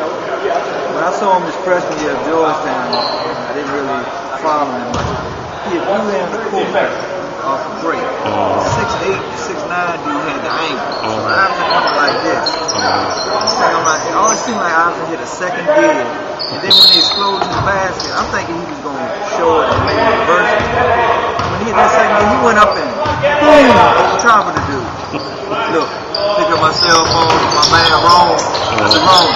when I saw him his freshman year at Georgetown, I didn't really follow him much. He had blew in the court off a break. 6'8", 6'9" dude had the angle. So Iverson went like this. I'm like, it always seemed like Iverson hit a second gear. And then when he exploded to the basket, I'm thinking he was going to show it and maybe reverse it. When he hit that second gear, he went up and boom, over top of the dude. Look, pick up my cell phone, my man Rome. I said, Rome,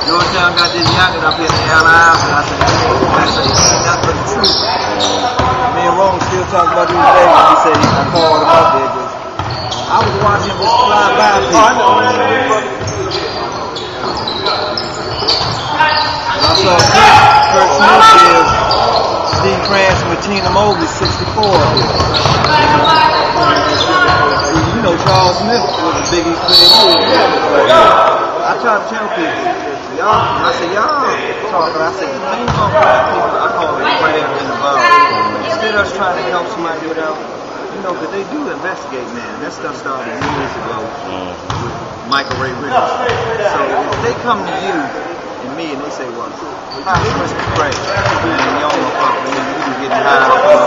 Georgetown got this youngin' up here in the LIs. And I said, he ain't nothing but the truth. Me and Rome still talking about these days. And he said, I called him up there. Just, I was watching him just fly by people. I saw Kurt Smith give Steve Cranston with Tina Mobley 64. You know Charles Smith was a Big East player. I try to tell people, y'all, I say, y'all talking, I say, the things on black people, I call it crabs in the barrel. Instead of us trying to help somebody get out, you know, because they do investigate, man. That stuff started years ago with Michael Ray Richards. So if they come to you and me and they say, well, how much to pray? Man, y'all don't fuck with him. You can get high off of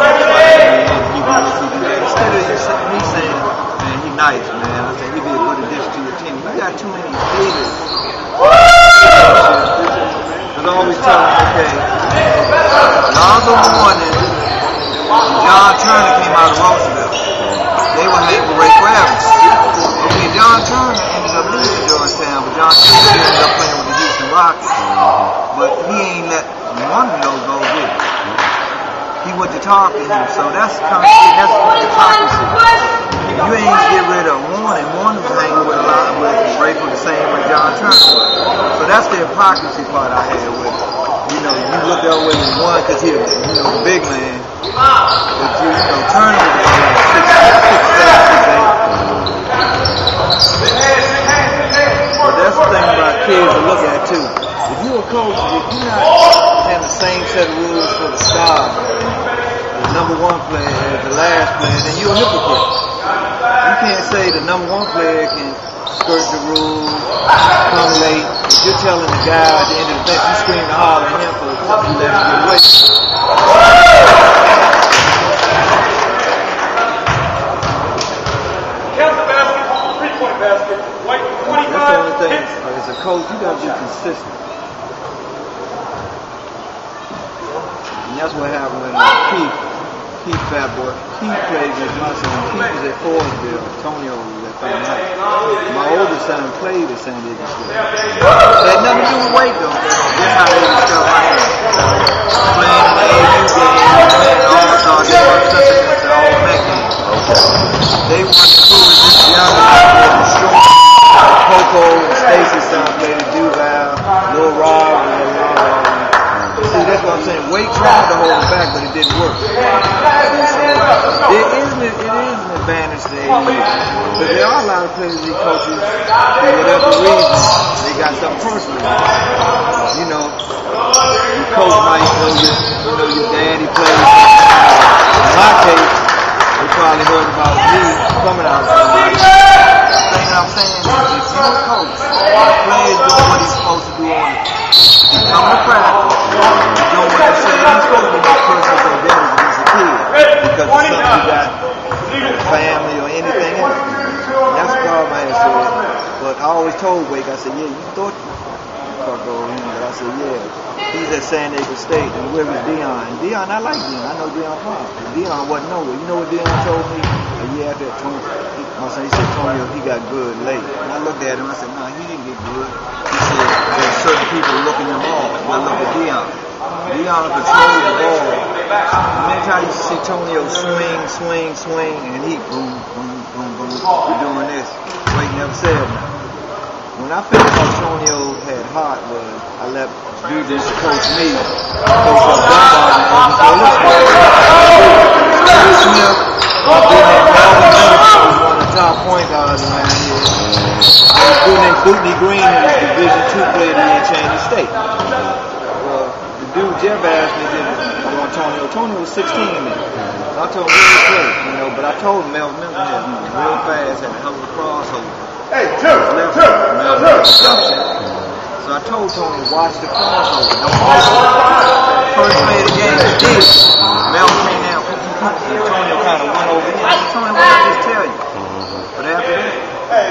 instead of me saying, man, he nice, man. I say, he'd be a good addition to your team. You got too many haters. But I always tell them, okay, Lonzo Mourning and John Turner came out of Roosevelt. They were hanging with Ray Kravitz. Okay, John Turner ended up leaving Georgetown, but John Turner ended up playing with the Houston Rockets. But he ain't let one of those go get it. He went to talk to him, so that's hypocrisy. You ain't get rid of one, and one was hanging with a lot with Ray for the same way John Turner was. So that's the hypocrisy part I had with it. You know, you look at with one because he was, you know, a big man. But you know, Turner was like 6'7", 6'8". But that's the thing about kids to look at too. If you're a coach, if you're not having the same set of rules for the star, the number one player as the last player, then you're a hypocrite. You can't say the number one player can skirt the rules, come late. If you're telling the guy at the end of the bench, you scream to holler at him for something you let him get away. Count the basketball, 3-point basket. Like 25. That's the only thing. As a coach, you got to be consistent. And that's what happened when Keith Fat Boy, Keith played against my son. Keith was at Forestville. Antonio was at Fat Boy. My oldest son played at San Diego State. It had nothing to do with weight though. That's how they discovered my son. Playing in the AU game, playing All-Star game, against the All-Mac game. They wanted to prove that this young guy was strong. Coco, Stacy son played at Duval, Lil Rob, See, that's what I'm saying. Weight tried to hold him back, but it didn't work. So it is an advantage to AU. But there are a lot of players these coaches, for whatever reason, they got something personal. You know, your coach might know your daddy plays. In my case, they probably heard about me coming out of somebody. The thing I'm saying is, if you're a coach, the player's doing what he's supposed to do on it. He's coming to practice, doing what they say he's supposed to do with personal vendors against a kid. Because it's something you got family or anything else. And that's the problem I had said. But I always told Wake, I said, yeah, you thought you go in, but I said, yeah, he's at San Diego State, and where was Dion? And Dion, I like Dion. I know Dion Pop. Dion wasn't nowhere. You know what Dion told me? A year after that, he said, Antonio, he got good late. And I looked at him, I said, no, he didn't get good. He said, there's certain people looking him off. And I looked at Dion. Dion controlled the ball. Many times you see Antonio swing, and he boom, doing this. Wait, never said nothing. When I felt Antonio had heart was, I let dude just coach me, coach up Dunbar, and Smith, was one of the top point guards around here. There was a dude named Bootney Green, who was Division II player in Cheney State. Well, the dude Jeff asked me to Antonio. Antonio was 16 then. I told him he play, you know, but I told him Melvin Miller had real fast, had a hell of a crossover. Hey, two. So I told Tony, watch the crossover. Don't miss it. First play of the game, he did it. Mel came down, Antonio kind of went over here. I said, Tony, what did I just tell you? But after that,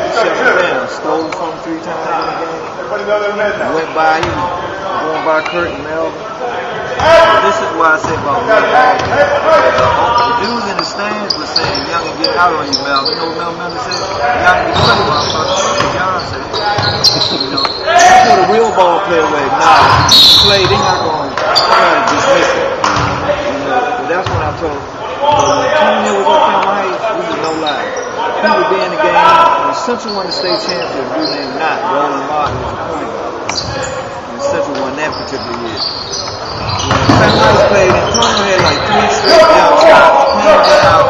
he shut him down. Stole from 3 times in the game. Went by him, going by Kurt and Mel. This is why I said about Mel. The dudes in the stands were saying, young and get out on you, Mel. You know what Mel Miller said? Young and get play well. John said. You know, that's what a real ball player would acknowledge. Play, they're not going to try to dismiss it. You know, but that's what I told him. When Tony was up in my height, we was no lie. He would be in the game. When Central won the state championship, a dude named Knott, Roland Martin was a point guard. And Central won that particular year. When St. Mike's played, Antonio had like 3 straight jump shots. Came down.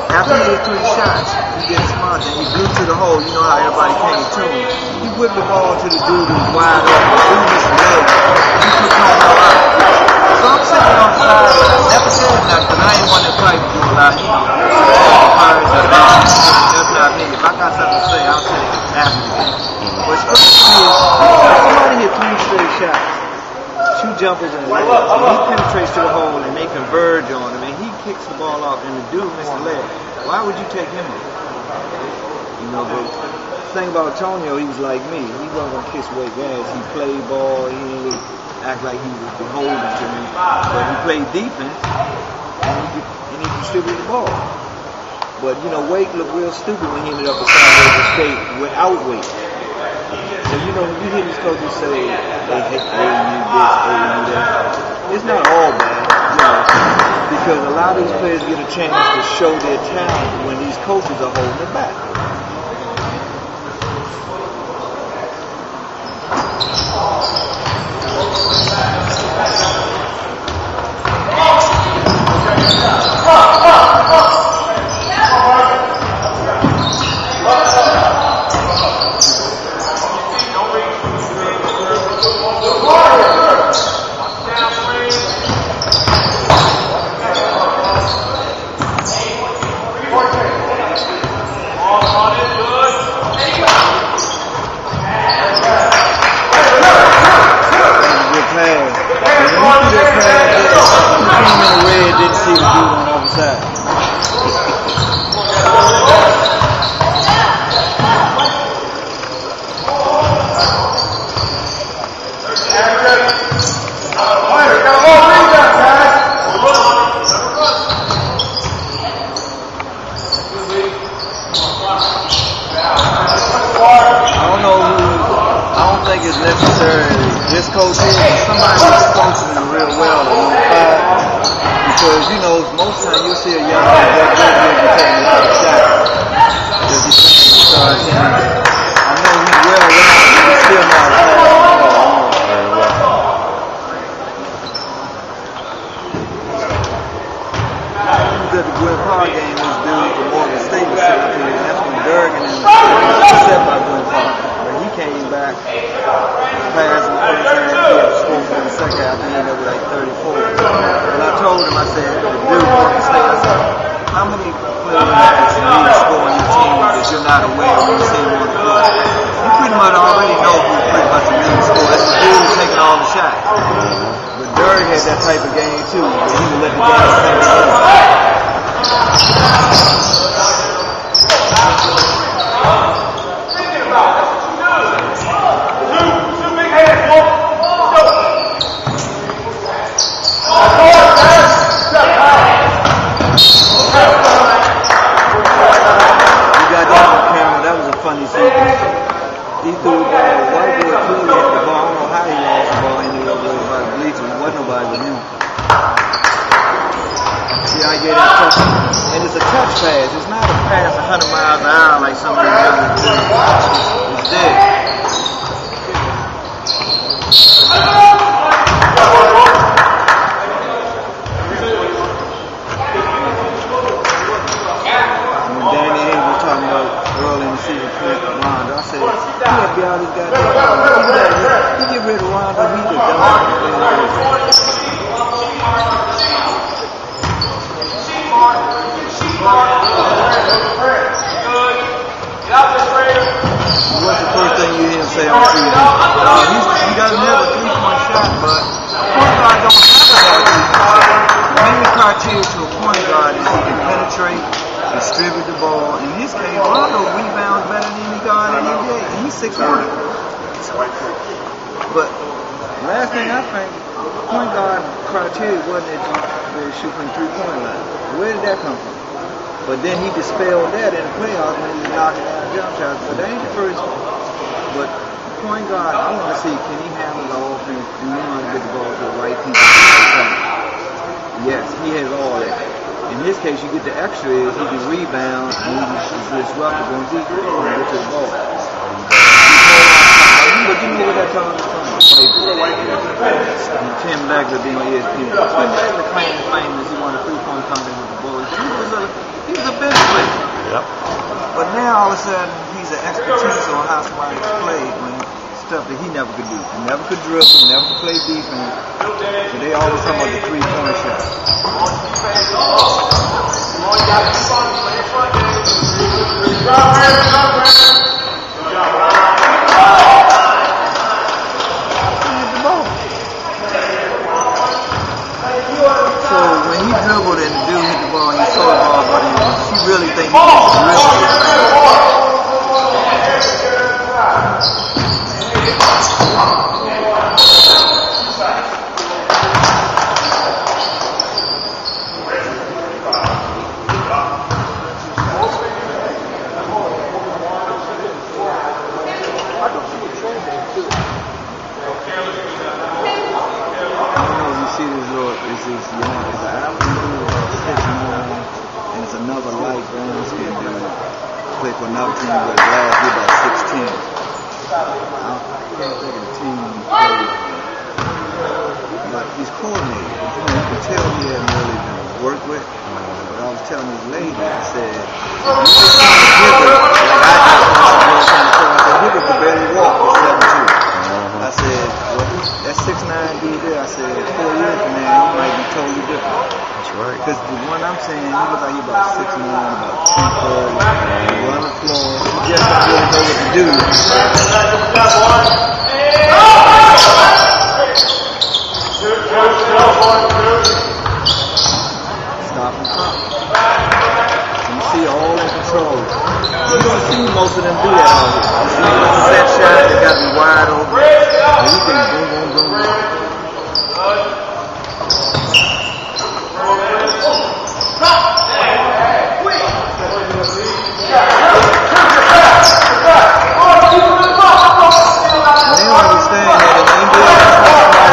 After he hit 3 shots, he gets smart and he blew to the hole. You know how everybody came to him. He whipped the ball to the dude who was wide open. The dude missed the leg. He put Antonio out. So I'm sitting on the side. Never said nothing, but I ain't one that probably do a lot either. That's not me. If I got something to say, I'll say it after the game. What's crazy is somebody hit 3 straight shots. 2 jumpers and a leg. And he penetrates to the hole and they converge on him and he kicks the ball off and the dude missed the leg. Why would you take him off? You know, but the thing about Antonio, he was like me. He wasn't going to kiss weight gas. He played ball. He didn't really act like he was beholden to me. But he played defense and he distributed the ball. But, you know, Wake looked real stupid when he ended up at San Diego State without Wake. So, you know, when you hear these coaches say, they hate AU this, AU that, it's not all bad, you know, because a lot of these players get a chance to show their talent when these coaches are holding it back. This coach is somebody who's coaching them real well because you know most times you see a young man that good be taking a shot because he's playing the star team. I know he's well rounded, but he's still not a He was at the Gwen Park game. This dude from Morgan State was sitting up here, and that's when Durgan and except by Gwen Park, but he came back. Passing the first half, he had scored for the second half, and he ended up with like 34. And I told him, I said, the dude Morgan State, I said, how many players can you score on your team that you're not aware when you see him on the floor? You pretty much already know who's pretty much a leading scorer. That's the dude who's taking all the shots. But Dirk had that type of game too, but he would let the game stand up. Funny sequence. He threw the ball. White boy clearly had the ball. I don't know how he lost the ball. Ended up with by the bleachers. There wasn't nobody but him. See how he gave that touch? And it's a touch pass. It's not a pass 100 miles an hour like some of these young do. It's dead. When Danny Hayes was talking about early in the season, Rondo, I said, he had to be out his goddamn. He get rid of Rondo, he the dumb. What's the first thing you hear him say on TV. He doesn't have a three-point shot, but point guard don't have to have a three-point shot. The main criteria to a point guard is he can penetrate, distribute the ball. In his case, Rondo rebounds better than any guard in the NBA, and he's 6'1". But last thing I think, point guard criteria wasn't that you shoot from three-point line. Where did that come from? But then he dispelled that in the playoffs when he was knocking down jump shots. But that ain't the first one. But point guard, I want to see, can he handle the offense? Do he want to get the ball to the right people at the right time? Yes, he has all that. In his case, you get the extra is he can rebound and he's disruptive on defense and get to the ball. But you know what that time is from? Tim Legler being on ESPN. Tim Legler claimed famous he won a three-point contest with the Bulls. He was a bench player. Yep. But now all of a sudden he's an expertise on how somebody played when stuff that he never could do. He never could dribble, never could play defense. So they always talk about the three-point shot. So when he dribbled and the dude hit the ball and he saw the ball, but he really think he was dribbling. It's an afternoon about 6-9, and it's another light brown skin dude. Play for another team, but last year about 6'10". I can't think of the team he played, but he's coordinated. You can tell he hadn't really been worked with. But I was telling this lady, I said, Hibbert could barely walk at 7'2". I said, well, that 6'9" dude there, I said, 4 years from now, he might be totally different. That's right. Because the one I'm saying, he looks like he's about 6'9", about 230, run the floor. He just don't really know what to do. Stop and pop. You see all in control. You don't see most of them do that out here. You see them set shot, they got to be wide open. And you can boom, boom, boom, boom. They don't understand that in the NBA,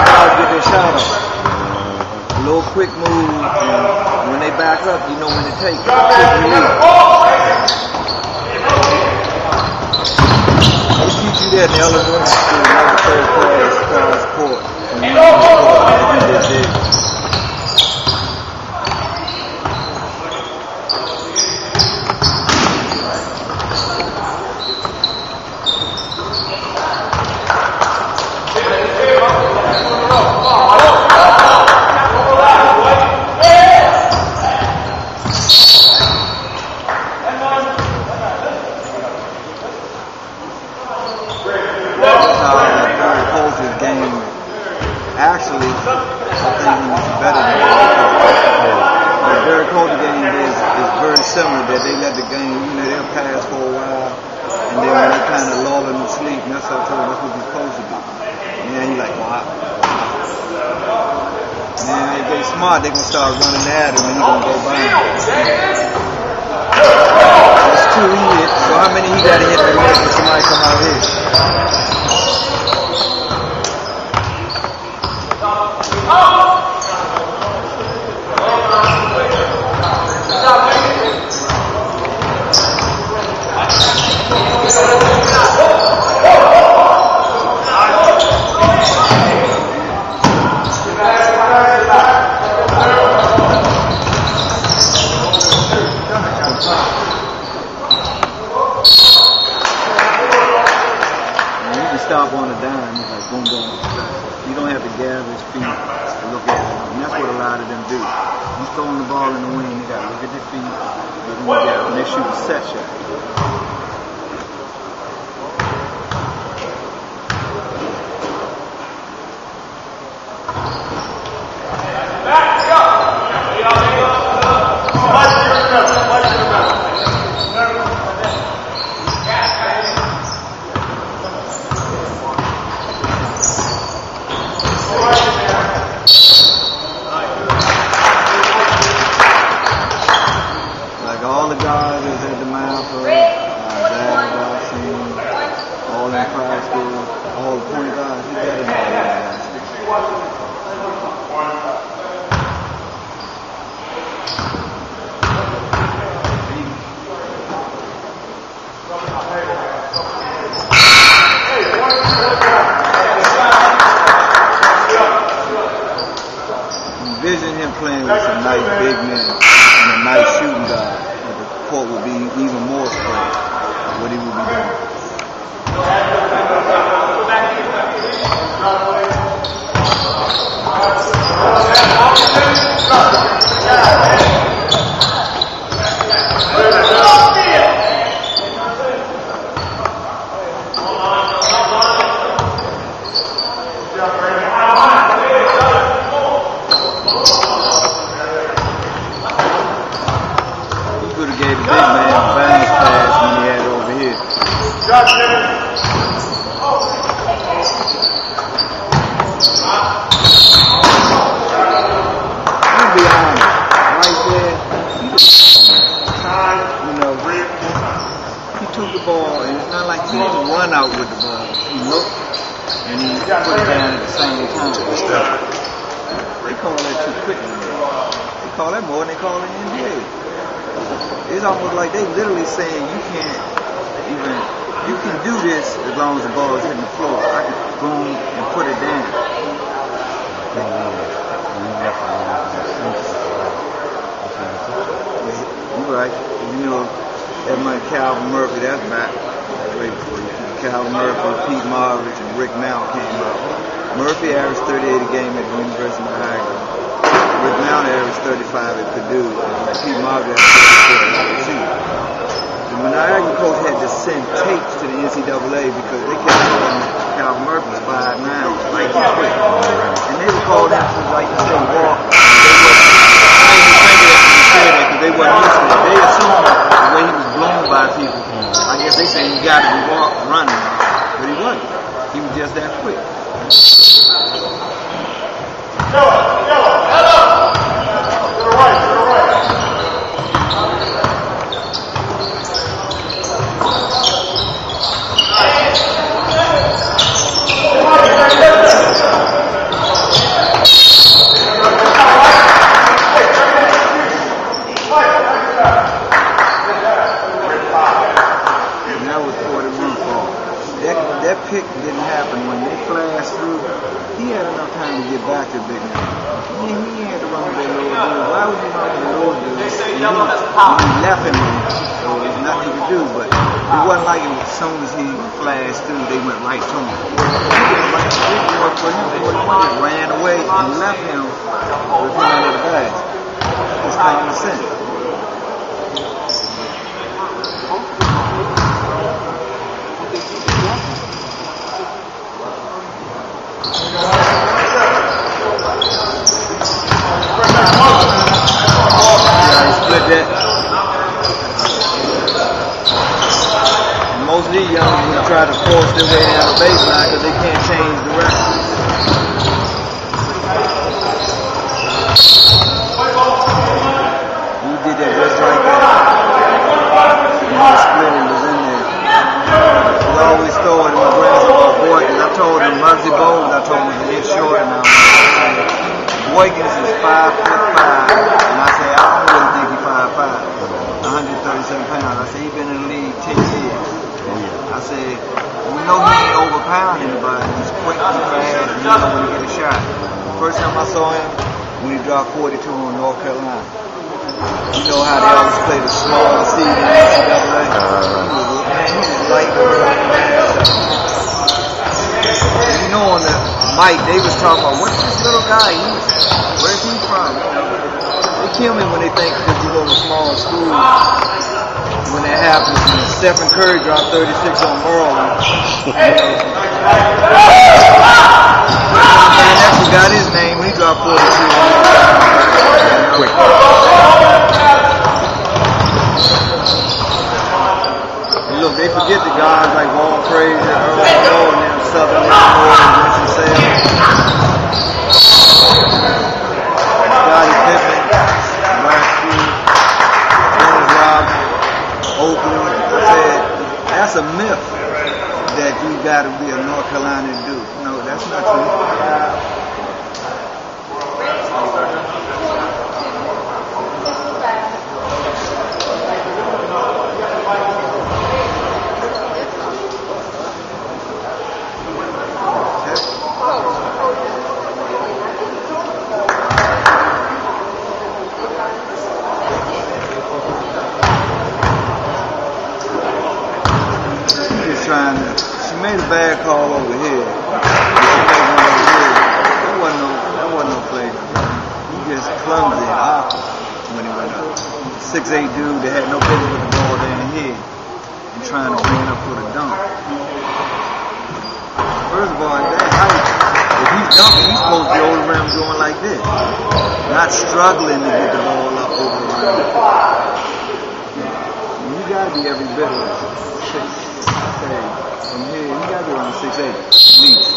guys get their shot off. A little quick move, and when they back up, you know when to take it. Quick release. They teach you that in Illinois school, never third class court. Actually, I think he's better than the Derek Colter game is very similar. That they let the game, they'll pass for a while, and then when they kind of lull them to sleep, and that's what I told him, that's what you're supposed to do. And he's like, wow. Man, if they smart, they're going to start running at him, and he's going to go by him. That's 2 he hit. So how many he got to hit to make somebody come out here? Stop on a dime, it's like boom, boom. You don't have to gather his feet to look at it. And that's what a lot of them do. He's throwing the ball in the wing, they got to look at their feet, and they shoot a set shot. nice big men and a nice shooting guard, the court would be even more spread. What he would be doing. He could have gave the big man a bounce pass when he had it over here. I'll be honest, right there, you know, he took the ball, and it's not like he didn't run out with the ball. He looked, and he put it down at the same time. They call that too quick. They call that more than they call it in the NBA. It's almost like they literally saying you can't even, you can do this as long as the ball is hitting the floor. I can boom and put it down. You're right. You know, that might Calvin Murphy, that's back. Wait for you. Calvin Murphy, Pete Maravich, and Rick Mount came out. Murphy averaged 38 a game at the University of Niagara. Rick Mount averaged 35 at Purdue. Pete Maravich averaged 34 at LSU. The Niagara coach had to send tapes to the NCAA because they kept calling Calvin Murphy was 5'9", like he's quick. And they would call him like to say walk. They wasn't listening. They assumed the way he was blown by people. I guess they say you got to be running, but he wasn't. He was just that quick. That pick didn't happen when they flashed through. He had enough time to get back to the big man. He had to run with that little dude. Why would you run with the little dude? He left him, so there's nothing to do. But it wasn't like as soon as he flashed through, they went right to him. He ran away and left him with him under the bag. It's common sense. Most of these young people try to force their way down the baseline because they can't change direction. You did that just right there. And the splitting was in there. We always throw it in my grandfather's boy, because I told him Muggsy Bogues, I told him he's short now. Boykins is 5'5", and I say I don't really think he's 5'5", 137 pounds. I say he's been in the league 10 years. I said, we know he ain't overpound anybody. He's quick, he's fast, and he knows when to get a shot. The first time I saw him, when he dropped 42 on North Carolina. You know how they always play the smaller seed in the NCAA? He was light, you know, on the mic, they was talking about, what's this little guy? Where's he from? They kill me when they think that you go to small school. When that happens, Stephen Curry dropped 36 on Maryland. And that's who got his name. He dropped 42 quick. Look, they forget the guys like Walt Frazier, Earl Monroe, and then Southern Illinois, and Winston-Salem. Scottie Pippen, Blackstreet, Dennis Rodman, Oakley. That's a myth that you got to be a North Carolina dude. No, that's not true. bad call over here. That wasn't no play. He just clumsy and awkward when he went up. 6'8" dude that had no business with the ball down here and trying to bring it up for the dunk. First of all, at that height, if he's dunking, he's supposed to be over the rim going like this, not struggling to get the ball up over the rim. You gotta be every bit of 6. Okay, from here, you gotta be around 6'8", at least.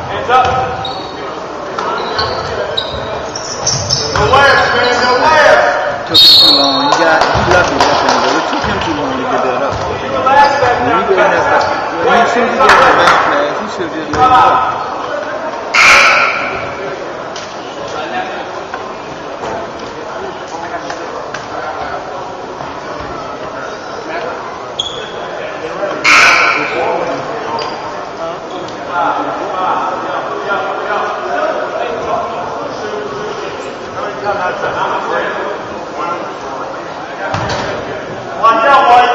Hands up. No layers, man, no layers. Took him too long. He lucky that thing, but it took him too long to get that up. When he did that, when he should have given the bounce pass, he should have just let it go. Watch out, White.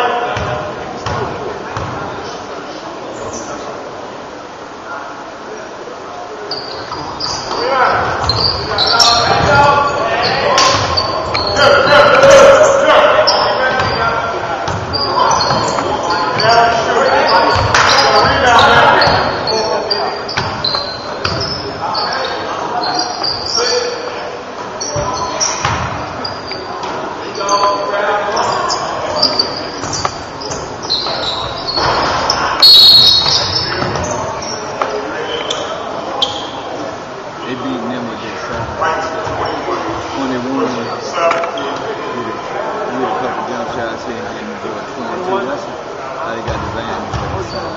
They beat them with that 21. With a couple jump shots here and getting to 22. That's how they got the advantage on the side.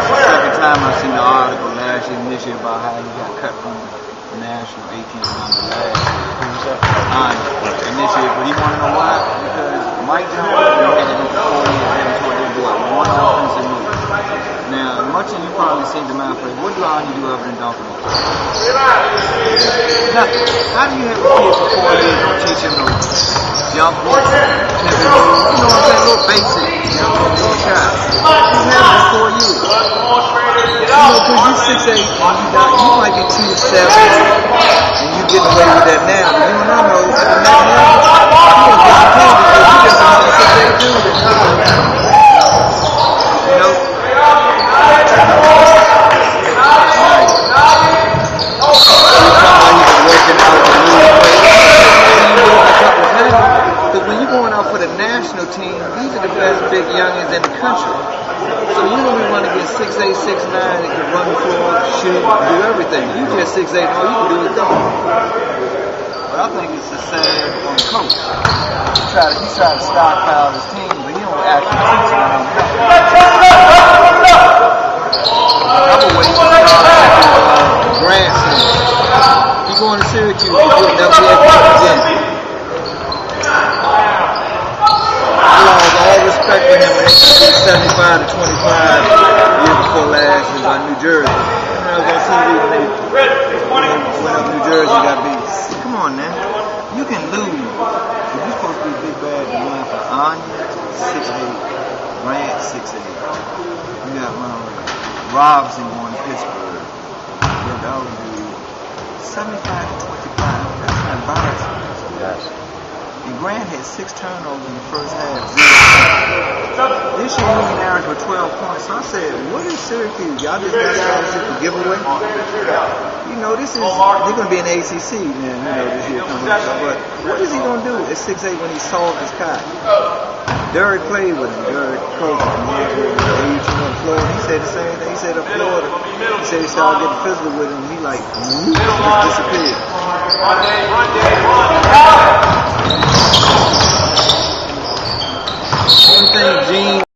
Second time I seen the article last year, this year about how he got cut from the national 18 number last year. And this year, but he want to know why? Because Mike Jones had it for 4 years before they do it. One offensive move. Now, much as you probably seen the man play, what do I do other than dunking? Nothing. How do you have a kid for 4 years and teach him no jump hook, pivot move, you know what I'm saying? Little basic, jump hook, little shot. He's had it for 4 years. You know, because you're 6'8", and you might get 2 7, and you getting away with that now. But you don't know, at the next level, you don't get the because you just another 6'8" dude. You know? Because when you're going out for the national team, these are the best big youngins in the country. So you don't even want to get 6'8", 6'9", that can run the floor, shoot, do everything. You just 6'8", all you can do is dunk. But I think it's the same on the coach. He tried to stockpile his team, but he don't actually teach them anything. Another way to start Branson. He going to Syracuse, he'll never be able to again. I lost all respect for him when he 75 to 25 years before last year by New Jersey. I was on TV when they went up New Jersey and got beat. Come on, man. You can lose. If you're supposed to be big bad, you line for Anya, 6'8", Grant, 6'8". You got Robinson going to Pittsburgh. Your dog would be 75 to 25. That's not embarrassing. Yes. And Grant had 6 turnovers in the first half. This year he only averaged for 12 points. So I said, what is Syracuse? Y'all just got scholarships for giveaway? You know, they're going to be in the ACC now, this year coming up. But what is he going to do at 6'8" when he's soft as cotton? Derek played with him. Derek coached him. Florida. He said the same thing. He said up Florida. He said he started getting physical with him. He like, disappeared. Same thing, Gene.